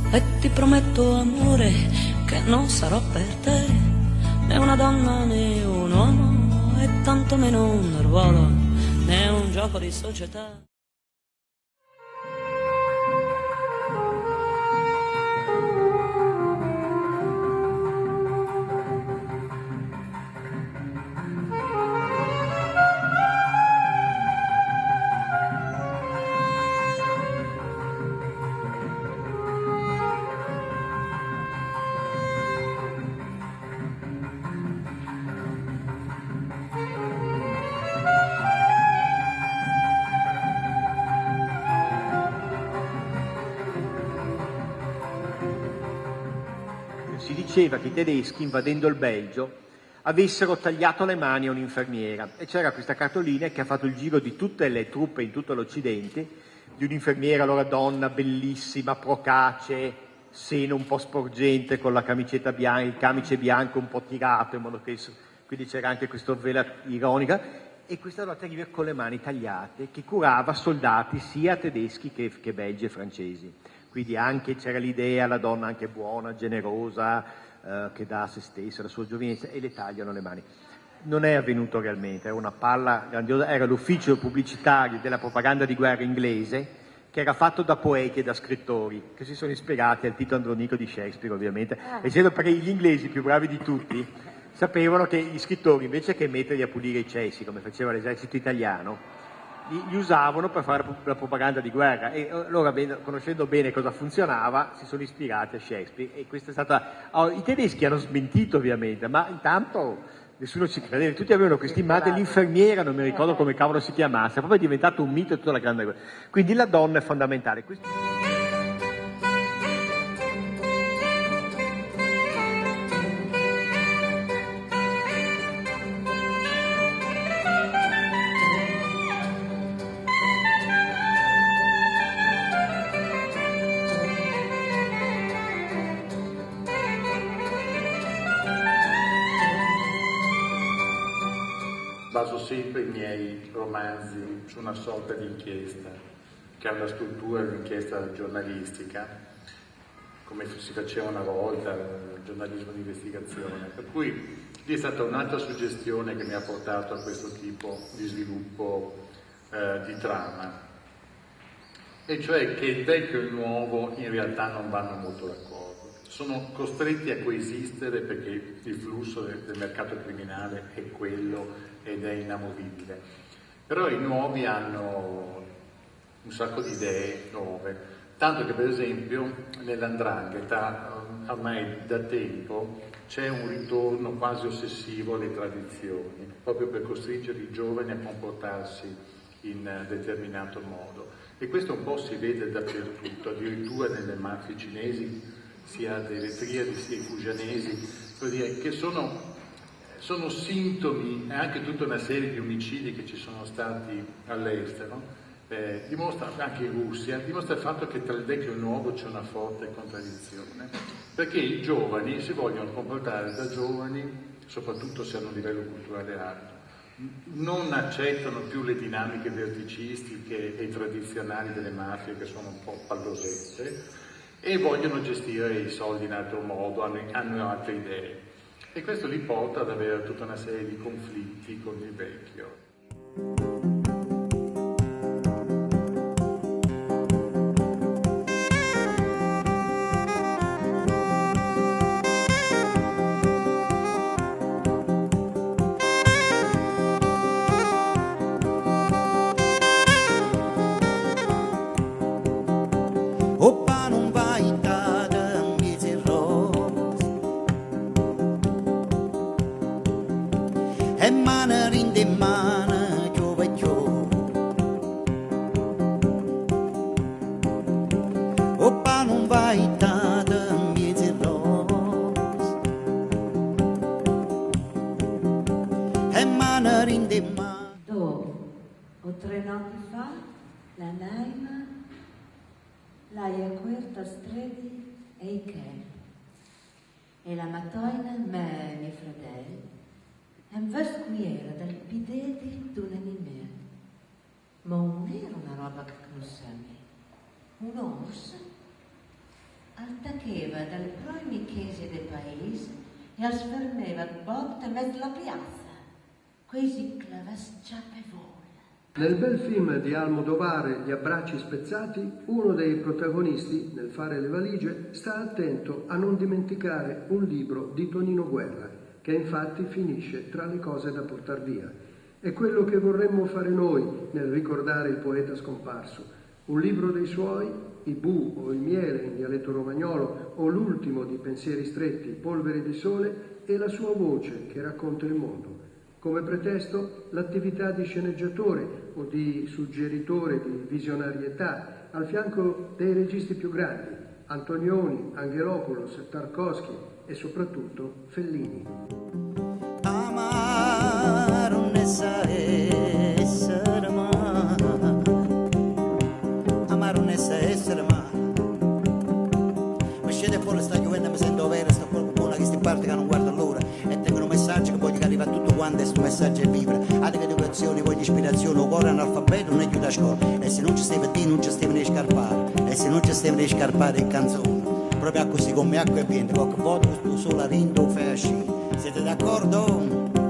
E ti prometto, amore, che non sarò per te né una donna né un uomo, e tantomeno un ruolo né un gioco di società. Si diceva che i tedeschi, invadendo il Belgio, avessero tagliato le mani a un'infermiera, e c'era questa cartolina che ha fatto il giro di tutte le truppe in tutto l'Occidente, di un'infermiera, allora donna, bellissima, procace, seno un po' sporgente, con la camicetta bianca, il camice bianco un po' tirato, in modo che quindi c'era anche questa vela ironica, e questa donna terribile con le mani tagliate, che curava soldati sia tedeschi che belgi e francesi. Quindi anche c'era l'idea, la donna anche buona, generosa, che dà a se stessa la sua giovinezza, e le tagliano le mani. Non è avvenuto realmente, era una palla grandiosa, era l'ufficio pubblicitario della propaganda di guerra inglese, che era fatto da poeti e da scrittori, che si sono ispirati al Tito Andronico di Shakespeare, ovviamente, essendo perché gli inglesi, più bravi di tutti, sapevano che gli scrittori, invece che metterli a pulire i cessi, come faceva l'esercito italiano, li usavano per fare la propaganda di guerra, e loro, conoscendo bene cosa funzionava, si sono ispirati a Shakespeare, e questa è stata... I tedeschi hanno smentito ovviamente, ma intanto nessuno ci credeva, tutti avevano questa immagine dell'infermiera, non mi ricordo come cavolo si chiamasse, proprio è diventato un mito tutta la grande guerra. Quindi la donna è fondamentale. Baso sempre i miei romanzi su una sorta di inchiesta, che ha una struttura di inchiesta giornalistica, come si faceva una volta, il giornalismo di investigazione. Per cui lì è stata un'altra suggestione che mi ha portato a questo tipo di sviluppo di trama, e cioè che il vecchio e il nuovo in realtà non vanno molto d'accordo. Sono costretti a coesistere perché il flusso del mercato criminale è quello ed è inamovibile. Però i nuovi hanno un sacco di idee nuove, tanto che per esempio nell''ndrangheta ormai da tempo c'è un ritorno quasi ossessivo alle tradizioni, proprio per costringere i giovani a comportarsi in determinato modo. E questo un po' si vede dappertutto, addirittura nelle mafie cinesi, sia delle triadi sia i fujanesi, che sono sintomi, e anche tutta una serie di omicidi che ci sono stati all'estero, dimostra, anche in Russia, dimostra il fatto che tra il vecchio e il nuovo c'è una forte contraddizione, perché i giovani si vogliono comportare da giovani, soprattutto se hanno un livello culturale alto, non accettano più le dinamiche verticistiche e tradizionali delle mafie, che sono un po' pallosette, e vogliono gestire i soldi in altro modo, hanno altre idee. E questo li porta ad avere tutta una serie di conflitti con il vecchio. E la mattina me, mio fratello, in vescuiera del pidedi d'un animale. Ma non era una roba che conoscevi, un orso. altacheva dal primi chiese del paese e als fermeva botte mezzo la piazza, quasi clavasciappe vola. Nel bel film di Almodovar, Gli abbracci spezzati, uno dei protagonisti, nel fare le valigie, sta attento a non dimenticare un libro di Tonino Guerra, che infatti finisce tra le cose da portar via. È quello che vorremmo fare noi nel ricordare il poeta scomparso. Un libro dei suoi, I Bu o Il miele in dialetto romagnolo, o l'ultimo di Pensieri stretti, Polvere di sole, e la sua voce che racconta il mondo. Come pretesto l'attività di sceneggiatore o di suggeritore di visionarietà al fianco dei registi più grandi, Antonioni, Angelopoulos, Tarkovsky e soprattutto Fellini. Amar non essere umano, amar non essere umano. Ma scende fuori sta gioventù, mi sento vera, sto proprio buona che sti parte che non guarda l'ora e tengono un messaggio che voglio che arriva a tutto quanto e sto messaggio è vibra. Alle educazioni, voglio ispirazione, o cuore analfabeto non è più da scuola e se non ci stai vettino non ci stai né scarpare e se non ci stai né scarpare in canzone proprio così come acqua e vento qualche volta tu solo rindo fai asci siete d'accordo?